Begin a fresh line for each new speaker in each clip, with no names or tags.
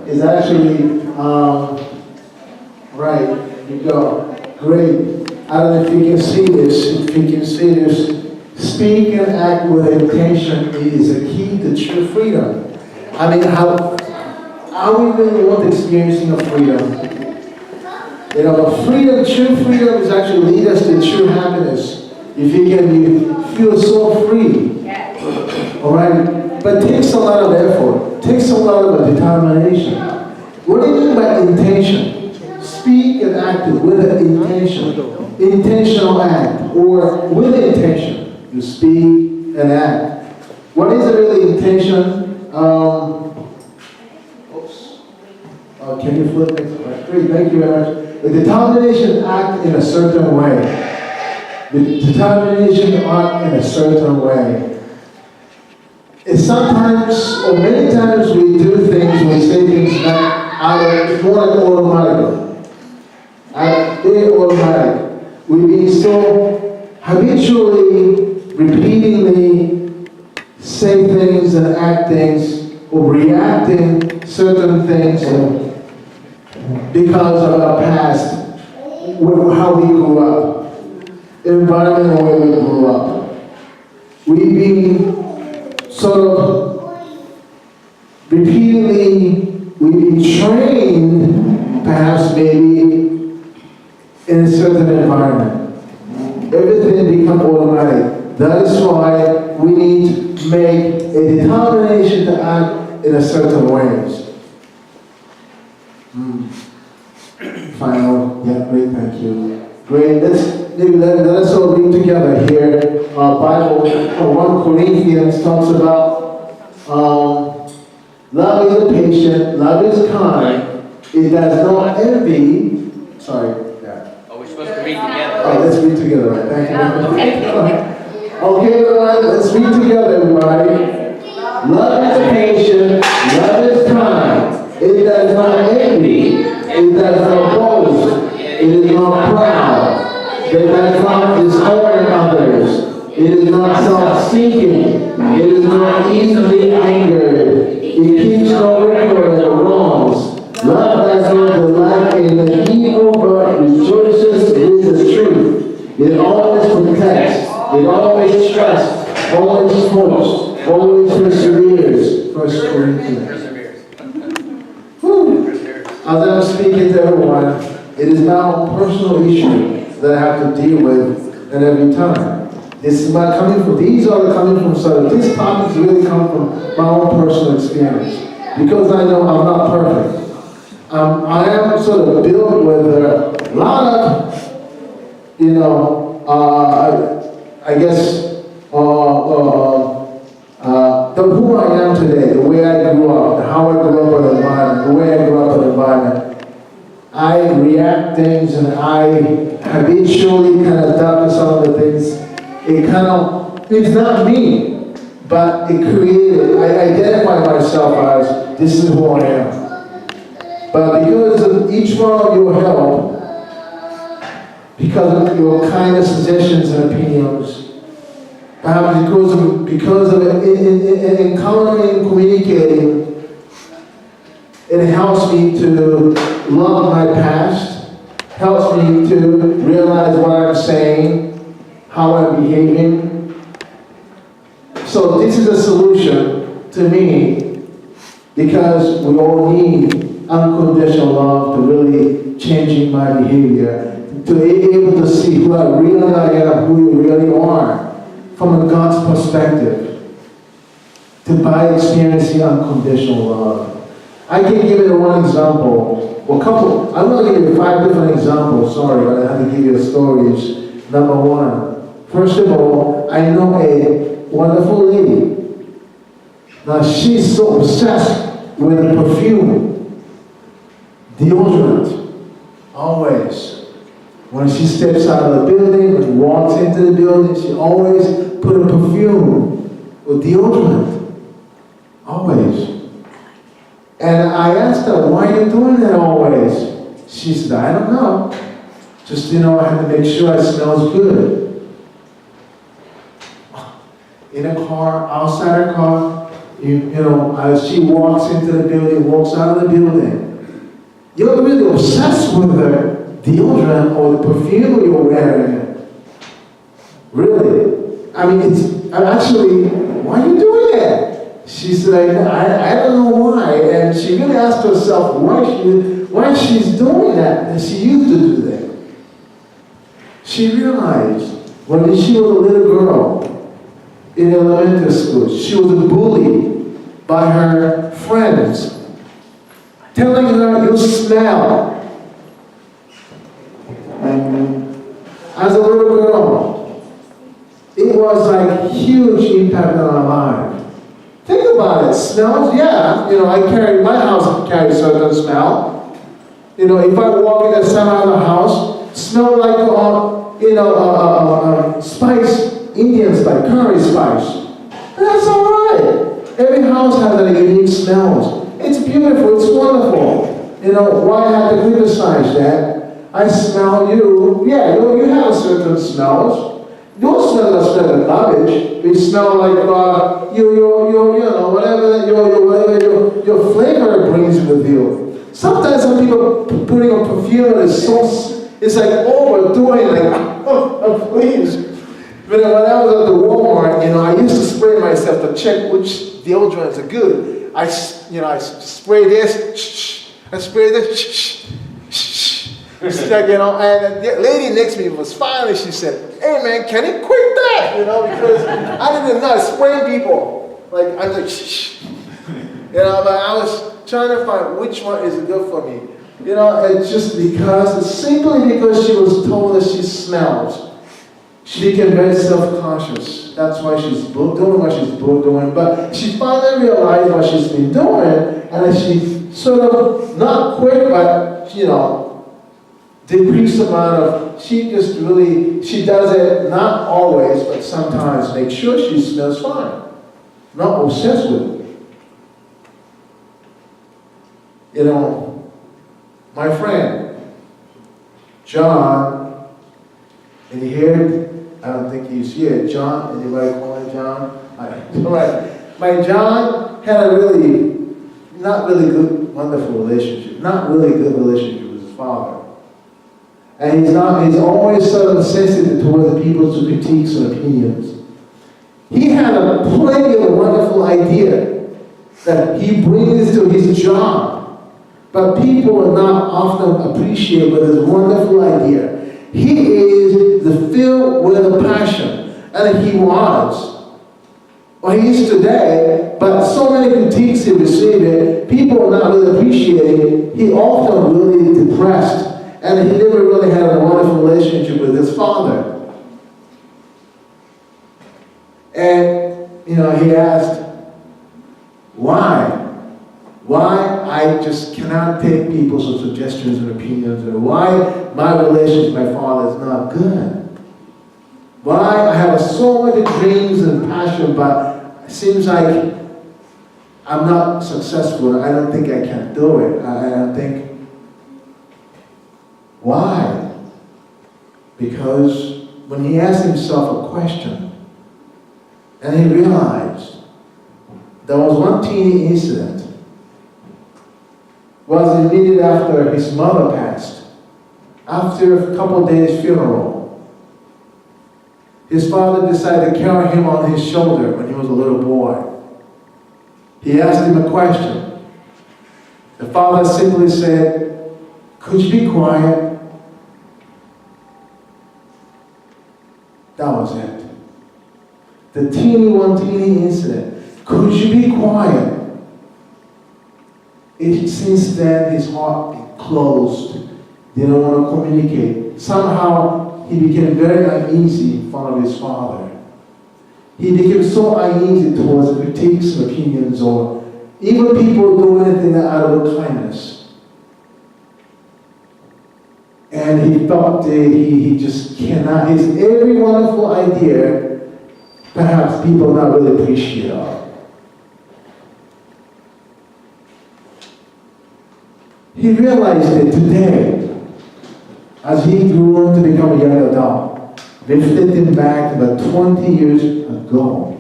is actually, right, you go. Great. I don't know if you can see this. If you can see this, speak and act with intention is a key to true freedom. I mean, how we really want experiencing of freedom. You know, freedom, true freedom is actually lead us to true happiness. If you feel so free. All right? But it takes a lot of effort. It takes a lot of determination. What do you mean by intention? Speak and act with an intention. Intentional act, or with intention. You speak and act. What is the really intention? Can you flip it? Right. Great, thank you very much. The determination to act in a certain way. The determination to act in a certain way. And sometimes, or many times, we do things, we say things that are more like automatic. They're automatic. We be so habitually, repeatedly say things and act things, or reacting certain things because of our past, how we grew up, the environment where we grew up. We be sort of repeatedly, we be trained, perhaps maybe, in a certain environment. Everything becomes automatic. That is why we need to make a determination to act in a certain ways. Final, yeah, great, thank you. Great, let us all read together here. Bible, 1 Corinthians talks about love is patient, love is kind, it does not envy. Sorry.
Oh, we're supposed to read together.
Oh, let's read together, right? Thank you. Okay, everyone, let's read together, everybody. Love is patient, love is kind. It does not envy, it does not boast, it is not proud, it does not dishonor others, it is not self-seeking, it is not easily angered, it keeps no record of wrongs. Love does not delight in the evil, but rejoices in the truth. It always protects, it always trusts, always hopes, always perseveres. 1 Corinthians. As I'm speaking to everyone, it is now a personal issue that I have to deal with at every time. This is not coming from, these are coming from this topics really come from my own personal experience. Because I know I'm not perfect. I am sort of built with a lot of, I guess, who I am today, the way I grew up, how I grew up in the environment, the way I grew up in the environment. I react things and I habitually kind of adopt some of the things. It's not me, but it created, I identify myself as, this is who I am. But because of each one of your help, because of your kind suggestions and opinions, perhaps because of in communicating, it helps me to love my past, helps me to realize what I'm saying, how I'm behaving. So this is a solution to me, because we all need unconditional love to really changing my behavior, to be able to see who I really am, who you really are, from a God's perspective, by experiencing unconditional love. I can give you one example, or a couple. I'm going to give you 5 different examples. Sorry, but I have to give you stories. Number 1, first of all, I know a wonderful lady. Now she's so obsessed with perfume, deodorant, always. When she steps out of the building, when she walks into the building, she always put a perfume or deodorant. Always. And I asked her, why are you doing that always? She said, I don't know. Just, I have to make sure it smells good. In a car, outside her car, as she walks into the building, walks out of the building, you're really obsessed with the deodorant or the perfume you're wearing. Really. I mean, actually, why are you doing that? She's like, I don't know why. And she really asked herself why she's doing that. And she used to do that. She realized when she was a little girl in elementary school, she was bullied by her friends, telling her, you smell. And as a little girl, it was like huge impact on our life. Think about it. Smells, yeah. My house carries certain smell. If I walk in the center of the house, smell like spice, Indian spice, curry spice. And that's all right. Every house has a unique smell. It's beautiful. It's wonderful. Why have to criticize that? I smell you. Yeah, you have a certain smells. Your smell doesn't smell like garbage. They smell like whatever your flavor brings with you. Sometimes some people putting on perfume is it's like overdoing, like, oh, please. But when I was at the Walmart, I used to spray myself to check which deodorants are good. I spray this, I spray this, and the lady next to me was finally, she said, hey man, can you quit that? Because I didn't know, spraying people. Like, I was like, shh. But I was trying to find which one is good for me. It's just simply because she was told that she smells. She became very self-conscious. That's why she's doing what she's doing. But she finally realized what she's been doing, and she sort of, not quit, but, decrease the amount of, she does it not always, but sometimes make sure she smells fine. Not obsessed with it. My friend, John, and here, I don't think he's here. John, anybody call him John? All right. My John had a not really good, wonderful relationship. Not really good relationship with his father. And he's always sort of sensitive towards the people's critiques and opinions. He had plenty of wonderful idea that he brings to his job. But people will not often appreciate what his wonderful idea. He is filled with a passion, and he was. Well, he is today, but so many critiques he received, people will not really appreciate it. He often really depressed, and he never really had a wonderful relationship with his father. And, he asked, why? Why I just cannot take people's suggestions and opinions, or why my relationship with my father is not good. Why I have so many dreams and passion, but it seems like I'm not successful. I don't think I can do it. I don't think. Why? Because when he asked himself a question, and he realized there was one teeny incident. Was immediately after his mother passed, after a couple of days' funeral. His father decided to carry him on his shoulder when he was a little boy. He asked him a question. The father simply said, could you be quiet? That was it. The teeny incident. Could you be quiet? Since then, his heart closed. Didn't want to communicate. Somehow, he became very uneasy in front of his father. He became so uneasy towards critiques and opinions, or even people do anything out of kindness. And he felt he just cannot. His every wonderful idea, perhaps people not really appreciate of. He realized it today, as he grew on to become a young adult, reflecting back about 20 years ago.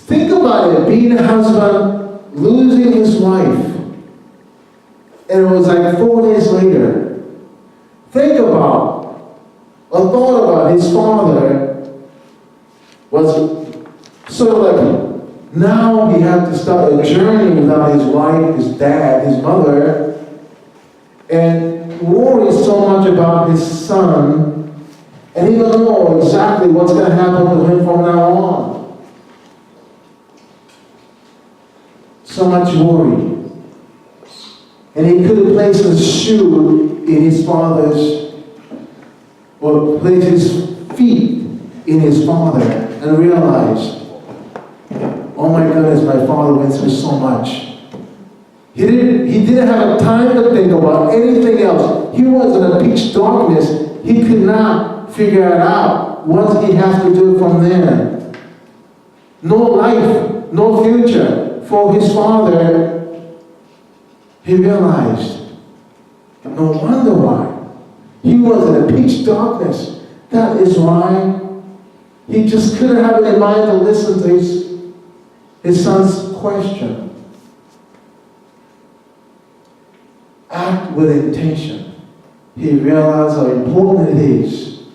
Think about it, being a husband, losing his wife. And it was like 4 days later. Think about, or thought about his father was sort of like, now he had to start a journey without his wife, his dad, his mother, and worry so much about his son, and he don't know exactly what's going to happen to him from now on. So much worry. And he couldn't place his shoe in his father's, or place his feet in his father, and realized, oh my goodness, my father went through so much. He didn't have time to think about anything else. He was in a pitch darkness. He could not figure it out what he has to do from there. No life, no future for his father. He realized, no wonder why. He was in a pitch darkness. That is why he just couldn't have it in mind to listen to his son's question. Act with intention. He realized how important it is.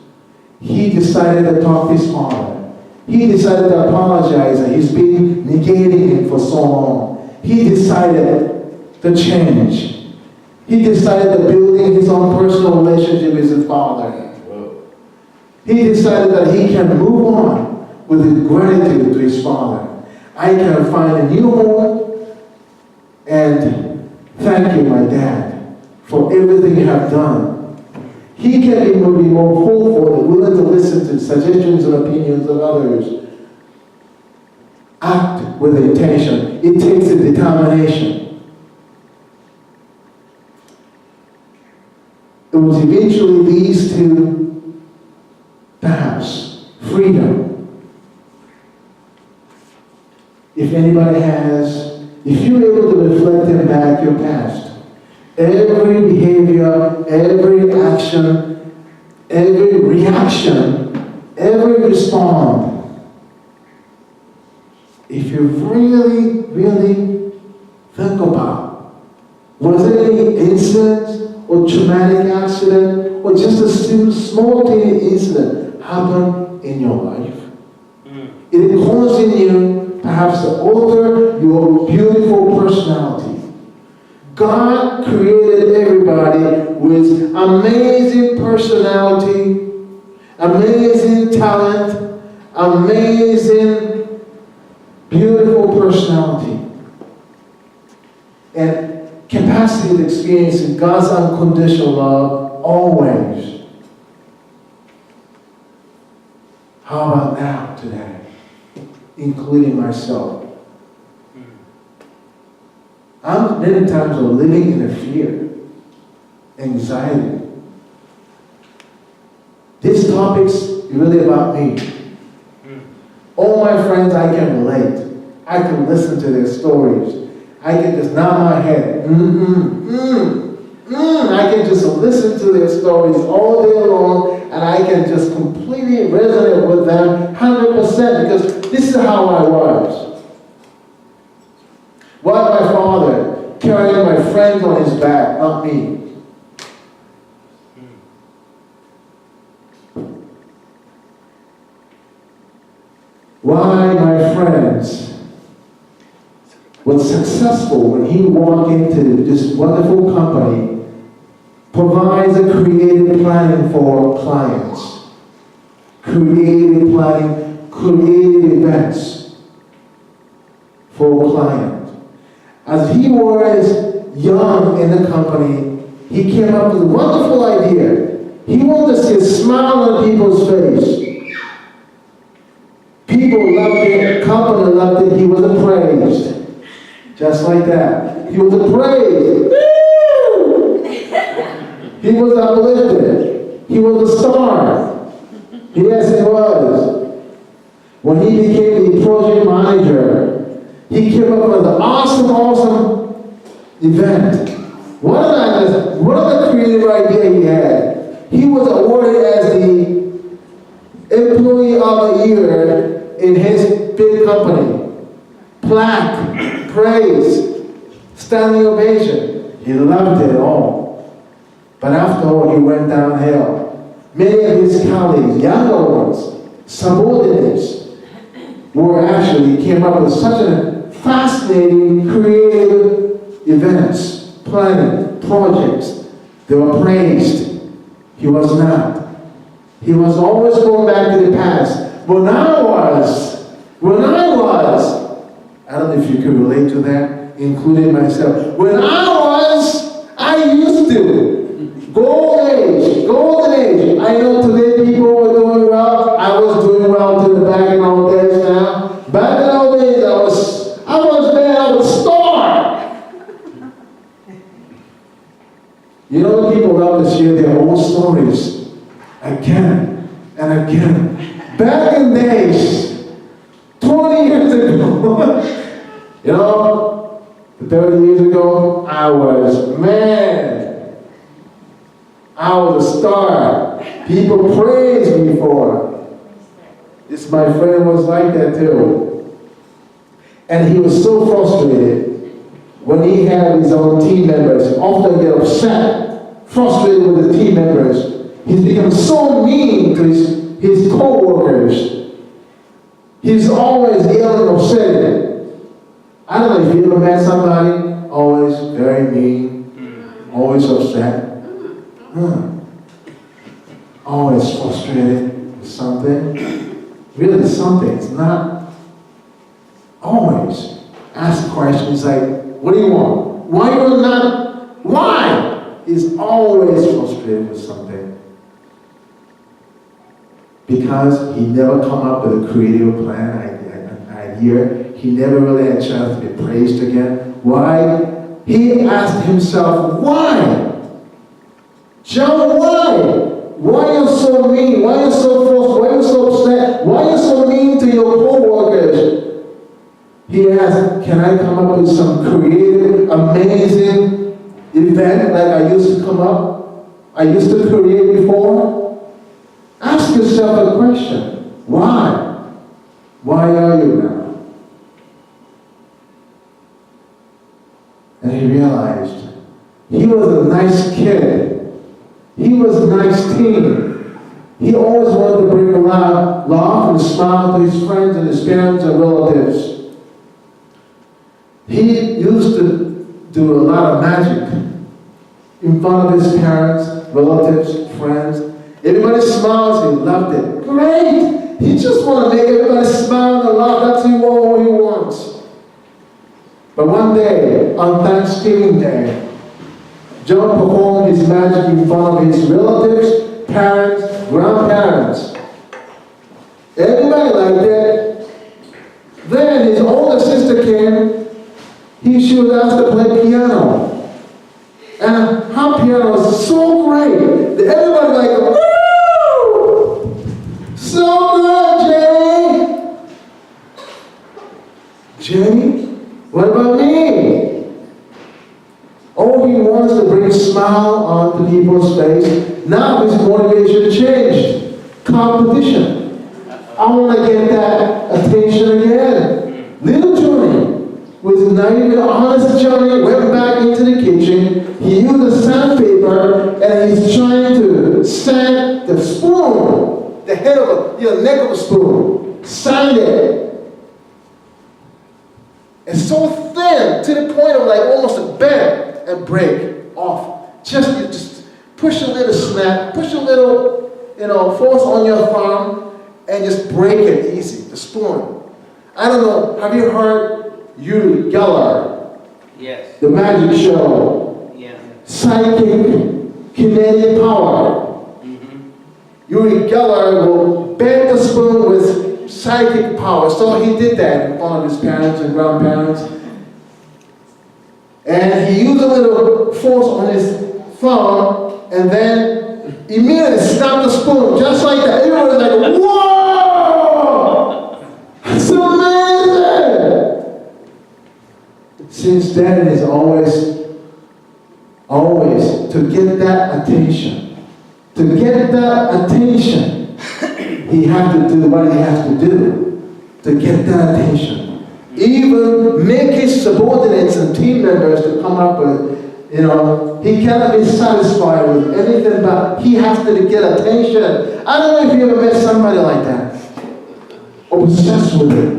He decided to talk to his father. He decided to apologize that he's been negating him for so long. He decided to change. He decided to building his own personal relationship with his father. He decided that he can move on with gratitude to his father. I can find a new home, and thank you, my dad, for everything you have done. He can be more hopeful and willing to listen to suggestions and opinions of others. Act with intention. It takes a determination. It was eventually these two paths. Freedom. If anybody has, if you're able to reflect back your past, every behavior, every action, every reaction, every response, if you really, really think about, was there any incident or traumatic accident or just a small tiny incident happened in your life? It caused in you perhaps to alter your beautiful personality. God created everybody with amazing personality, amazing talent, amazing, beautiful personality, and capacity to experience God's unconditional love always. How about now, today? Including myself. I'm many times living in a fear, anxiety. This topic's really about me. All my friends, I can relate. I can listen to their stories. I can just nod my head. I can just listen to their stories all day long, and I can just completely resonate with them 100% because this is how I was. Why my father carrying my friends on his back, not me. Why my friends was successful when he walked into this wonderful company, provides a creative planning for clients, creative planning, creative events for clients. As he was young in the company, he came up with a wonderful idea. He wanted to see a smile on people's face. People loved it, the company loved it, he was appraised. Just like that. He was appraised. Woo! He was uplifted. He was a star. Yes, he was. When he became the project manager, he came up with an awesome event. What a creative idea he had. He was awarded as the Employee of the Year in his big company. plaque, praise, standing ovation. He loved it all. But after all, he went downhill. Many of his colleagues, younger ones, subordinates, came up with such a fascinating, creative events, planning, projects. They were praised. He was not. He was always going back to the past. When I was, I don't know if you could relate to that, including myself. When I used to. Golden age. I know today people were doing well. I was doing well to the back in old days now. Back in old days, I was there, I was star. You know, people love to share their own stories again and again. Back in days, 20 years ago, you know, 30 years ago, I was a star. People praised me for it. This, my friend, was like that too. And he was so frustrated when he had his own team members often get upset, frustrated with the team members. He's become so mean to his co-workers. He's always yelling and upset. I don't know if you ever met somebody, always very mean, always upset. Always frustrated with something. Really something. It's not always. Ask questions like, what do you want? Why you're not? Why? He's always frustrated with something. Because he never come up with a creative plan, idea. He never really had a chance to be praised again. Why? He asked himself, why? John, why? Why are you so mean? Why are you so frustrated? Why are you so upset? Why are you so mean to your co-workers? He asked, can I come up with some creative, amazing event like I used to come up? I used to create before? Ask yourself a question. Why? Why are you now? And he realized he was a nice kid. He was a nice teen. He always wanted to bring a laugh and smile to his friends and his parents and relatives. He used to do a lot of magic in front of his parents, relatives, friends. Everybody smiles, he loved it. Great! He just wanted to make everybody smile and laugh. That's what he wants. But one day, on Thanksgiving Day, John performed his magic in front of his relatives, parents, grandparents. Everybody liked it. Then his older sister came. She was asked to play piano. And her piano was so great that everybody like, woo! So good, Jenny! Jenny? What about me? Oh, he wants to bring a smile onto people's face. Now his motivation changed. Competition. I want to get that attention again. Little Johnny, with not even honest Johnny, went back into the kitchen. He used a sandpaper and he's trying to sand the spoon, the head of neck of a spoon. Sand it. It's so thin to the point of like almost a bend and break off. Just push a little snap, push a little, force on your thumb, and just break it easy. The spoon. I don't know. Have you heard Uri Geller?
Yes.
The magic show.
Yeah.
Psychic kinetic power. Uri Geller will bend the spoon with psychic power. So he did that in front of his parents and grandparents. And he used a little force on his thumb and then immediately snapped the spoon just like that. Everyone was like, whoa! It's amazing! Since then, it is always to get that attention. To get that attention, he had to do what he has to do to get that attention. Even make his subordinates and team members to come up with, he cannot be satisfied with anything, but he has to get attention. I don't know if you ever met somebody like that. Obsessed with it.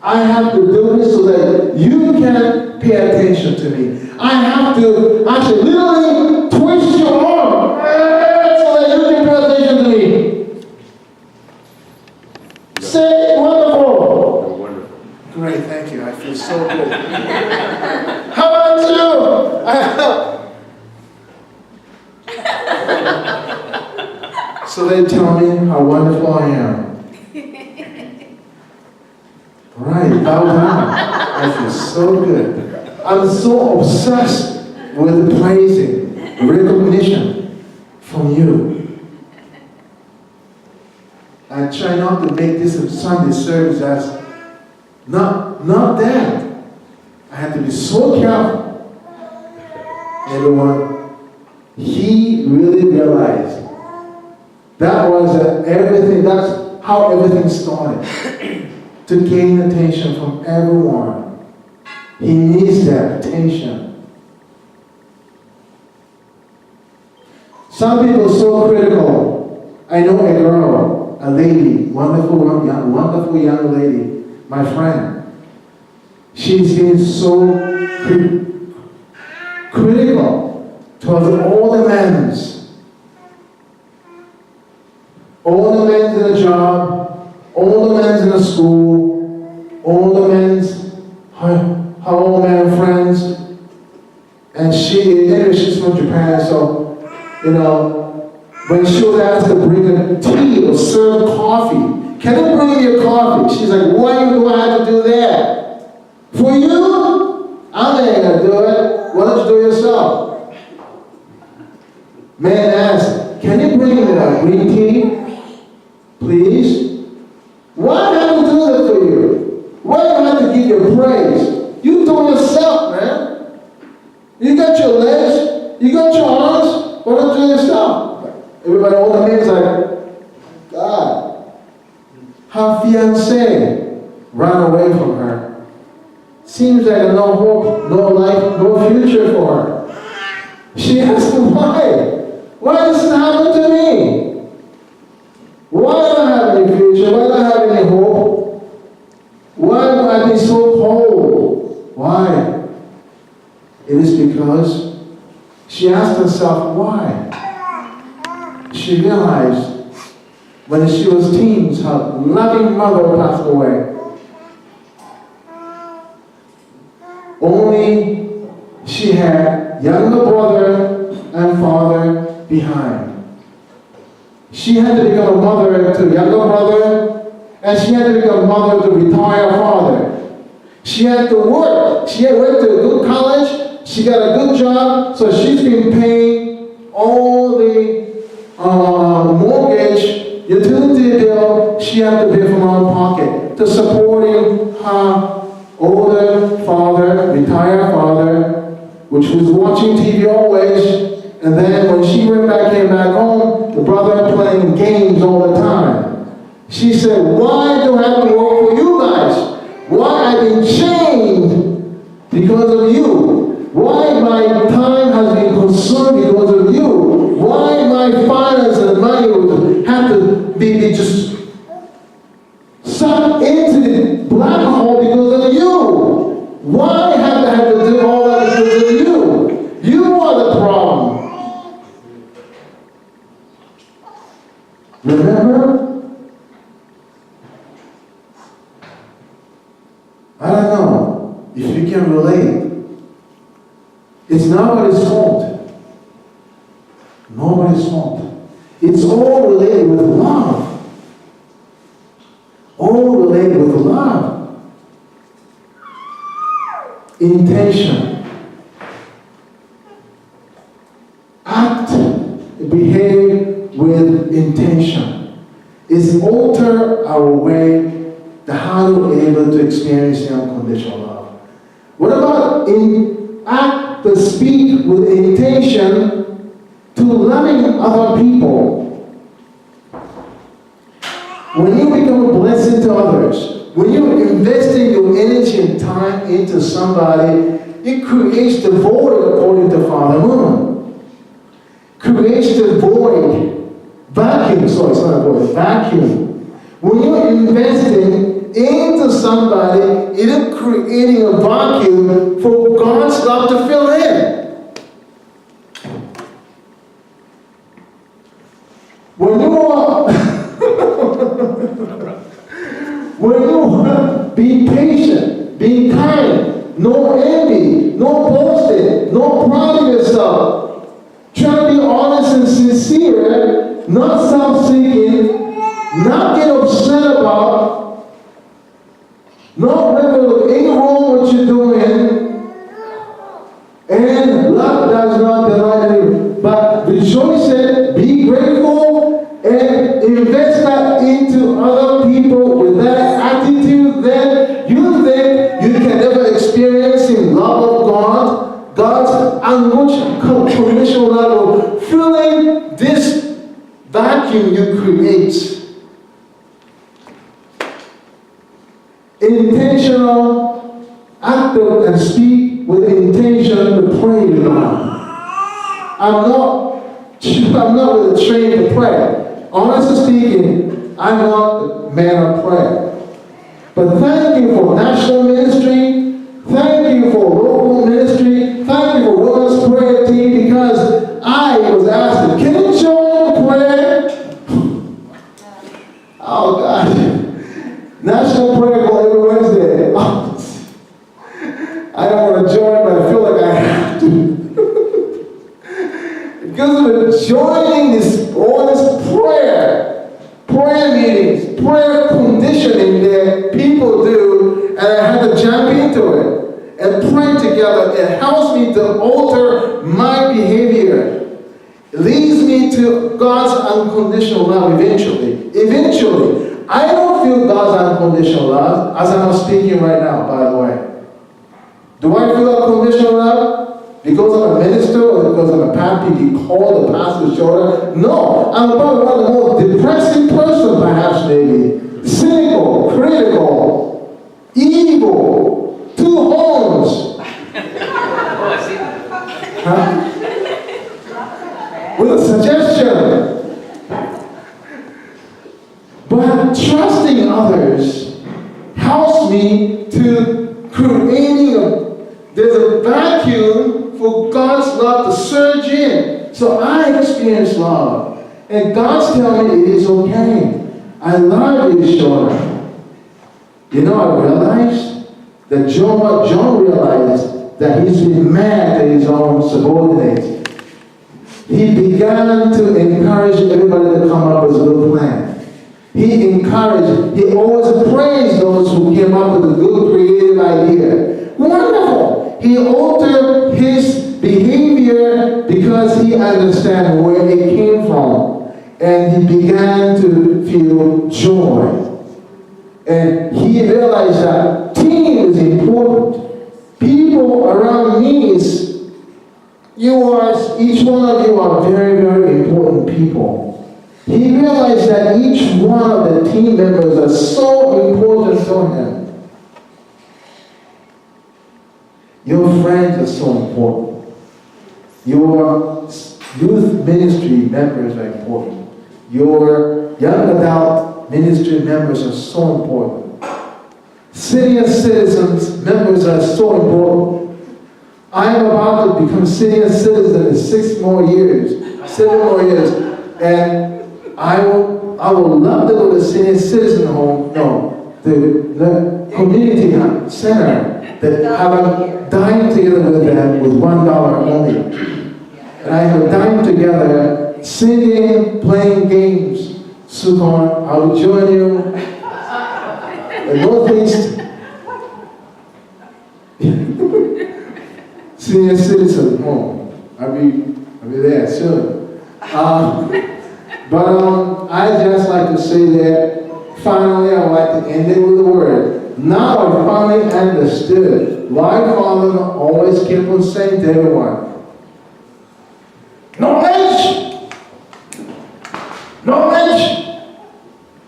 I have to do this so that you can pay attention to me. I have to actually literally twist your arm so that you can pay attention to me. Say wonderful.
Wonderful.
Great, thank you. I feel so good. How about you? So they tell me how wonderful I am. Right, bow down. I feel so good. I'm so obsessed with the praising, recognition from you. I try not to make this a Sunday service as not that. I have to be so careful. Everyone, he really realized that was everything. That's how everything started. To gain attention from everyone. He needs that attention. Some people are so critical. I know a girl, a lady, wonderful young lady, my friend. She's been so critical towards all the men. All the men in the job, all the men in the school, all the men's, her old man friends, and she's from Japan, so, when she was asked to bring a tea or serve coffee, can you bring me a coffee? She's like, why do I have to do that? For you? I'm not gonna do it. Why don't you do it yourself? Man asked, can you bring me a green tea? Please? Why do I have to do that for you? Why do I have to give you praise? You do it yourself, man. You got your legs, you got your arms, why don't you do it yourself? Everybody, all the men's like, God. Her fiance ran away from her. Seems like no hope, no life, no future for her. She asked him why. Why does this happen to me? Why do I have any future? Why do I have any hope? Why do I be so cold? Why? It is because she asked herself why. She realized when she was teens, her loving mother passed away. Only she had younger brother and father behind. She had to become a mother to younger brother, and she had to become a mother to retired father. She had to work. She had went to a good college. She got a good job, so she's been paying all the mortgage, utility bill she had to pay from her own pocket to supporting her older father, retired father, which was watching TV always. And then when she came back home, the brother playing games all the time. She said, why do I have to work for you guys? Why I've been chained because of you? Why my time has been consumed because of you? Why my finance and money have to be just sucked into the black hole because of you? Why have I had to do all that because of you? You are the problem. Remember? I don't know if you can relate. It's nobody's fault. Nobody's fault. It's all related with love. All related with love. Intention. Act, behave with intention. Is alter our way to how we're able to experience the unconditional love. What about act to speak with intention to loving other people? When you become a blessing to others, When you're investing your energy and time into somebody, it creates the void, according to Father Moon. Creates the void. Vacuum, sorry, it's not a void, vacuum. When you're investing into somebody, it is creating a vacuum for God's love to fill in. When you are, when you be patient, be kind, no envy, no boasting, no pride in yourself. Try to be honest and sincere, not self-seeking, not get upset about, not whether ain't wrong what you're doing, and love does not delight in, but rejoice in, be grateful, and invest that into other people with that attitude. Then you think you can never experience the love of God, God's unconditional love, filling this vacuum you create. Intentional, active, and speak with intention to pray to God. I'm not really trained to pray. Honestly speaking, I'm not a man of prayer. But thank you for national ministry. Thank you for local ministry. Thank you for women's prayer team, because I was asked, can you join prayer? Oh God. National prayer call every Wednesday. I don't want to join, but I feel like I have to. Because of joining all this prayer meetings, prayer conditioning that people do, and I have to jump into it and pray together. It helps me to alter my behavior. It leads me to God's unconditional love eventually. Eventually. I don't feel God's unconditional love as I'm speaking right now, by the way. Do I feel unconditional love? Because I'm a minister or because I'm a pastor, you call the pastor's shoulder? No, I'm probably one of the most depressing person, perhaps, maybe. Cynical, critical, evil, 2 horns.
Oh, I see that.
Huh? With a suggestion. But trusting others helps me to there's a vacuum for God's love to surge in. So I experience love. And God's telling me it is okay. I love you, Shona. You know, I realized that John realized that he's been mad at his own subordinates. He began to encourage everybody to come up with a good plan. He always praised those who came up with a good creative idea. Wonderful! He altered his behavior because he understands where it came from. And he began to feel joy. And he realized that team is important. People around me each one of you are very, very important people. He realized that each one of the team members are so important to him. Your friends are so important. Your youth ministry members are important. Your young adult ministry members are so important. Senior citizens members are so important. I am about to become senior citizen in 7 more years. And I would love to go to senior citizen home, the community center, that have a dine together with them with $1 only. And I have a dine together, singing, playing games. Sukon, I will join you at Northeast Senior Citizen home. I'll be there soon. But I just like to say that finally I would like to end it with a word. Now I finally understood why Father always kept on saying to everyone, knowledge,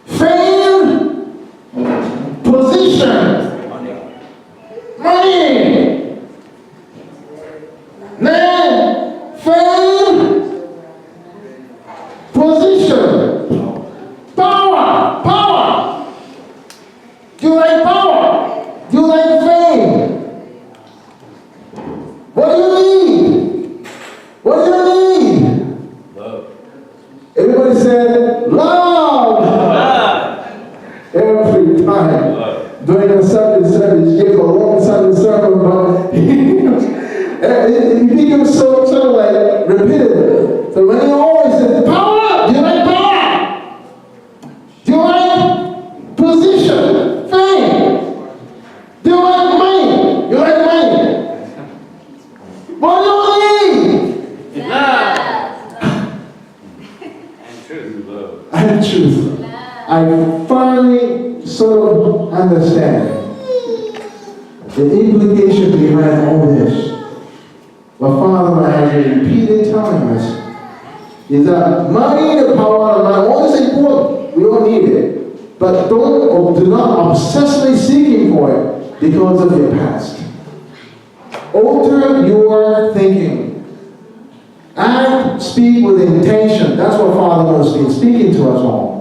fame, position, What do you need? What do you need?
Love.
Everybody said, love!
Love.
Every time.
Love.
During the Sunday service, he gave a long Sunday sermon, but it became so sort of like repetitive. So when he always said, power! Do you like power? Do you like position? Fame? Do you like money? You like money? What do you need?
Love. And truth. Love.
And truth. I finally sort of understand the implication behind all this. What Father has repeated telling us is that money and power and money, all is important. We all need it. But do not obsessively seeking for it because of your past. Alter your thinking. Act, speak with intention. That's what Father has been speaking to us all.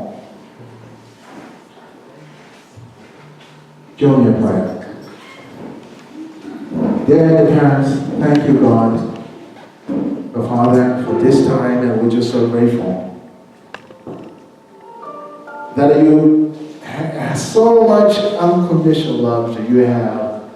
Join me in prayer. Dear Heavenly parents, thank you, God, Father, for this time, and we're just so grateful that you have so much unconditional love that you have.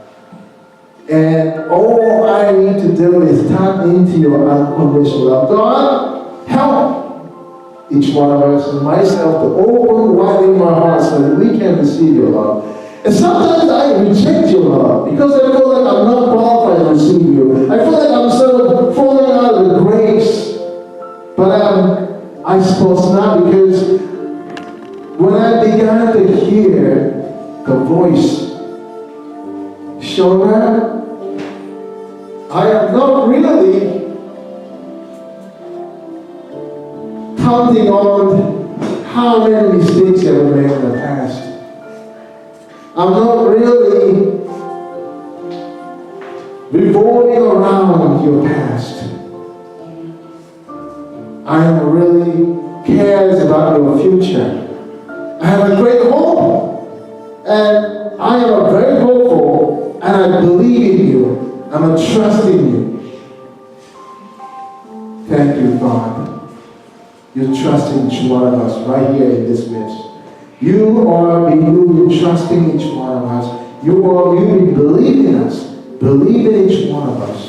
And all I need to do is tap into your unconditional love. God, help each one of us and myself to open widely my heart so that we can receive your love. And sometimes I reject your love because I feel like I'm not qualified to receive you. I feel like I'm sort of falling out of the grace. But I suppose not, because when I began to hear the voice, Shona, I am not really counting on how many mistakes I have made in the past. I'm not really revolving around your past. I am really cares about your future. I have a great hope, and I am very hopeful, and I believe in you. I'm trusting you. Thank you, God. You're trusting each one of us right here in this midst. You are trusting each one of us. You believe in us. Believe in each one of us.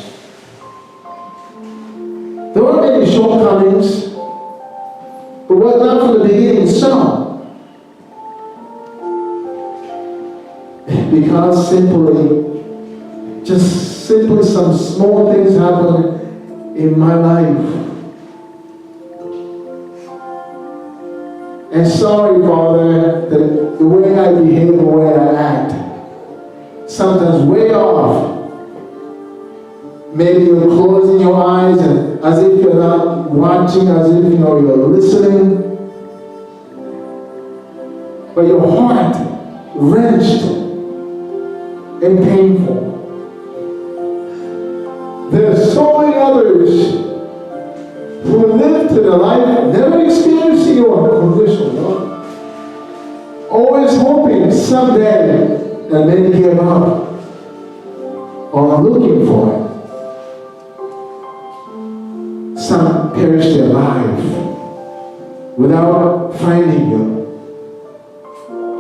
There are many shortcomings, but what not from the beginning, some. Because simply some small things happen in my life. And sorry, Father, that the way I behave, the way I act, sometimes way off. Maybe you're closing your eyes and as if you're not watching, as if you're listening. But your heart wrenched and painful. There are so many others who lived in a life never experiencing your unconditional love, always hoping someday that they give up or looking for it. Some perish their life without finding you.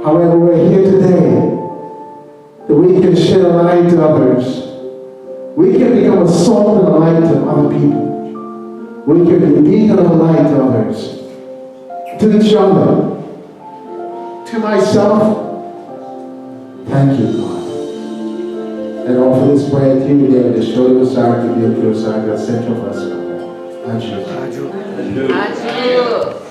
However, we're here today that we can shed a light to others. We can become a salt and a light to other people. We can be a beacon of light to others, to each other, to myself. Thank you, God. And offer this prayer to you, David, to show you a sign to be a pure sign that sent you for us. Adieu.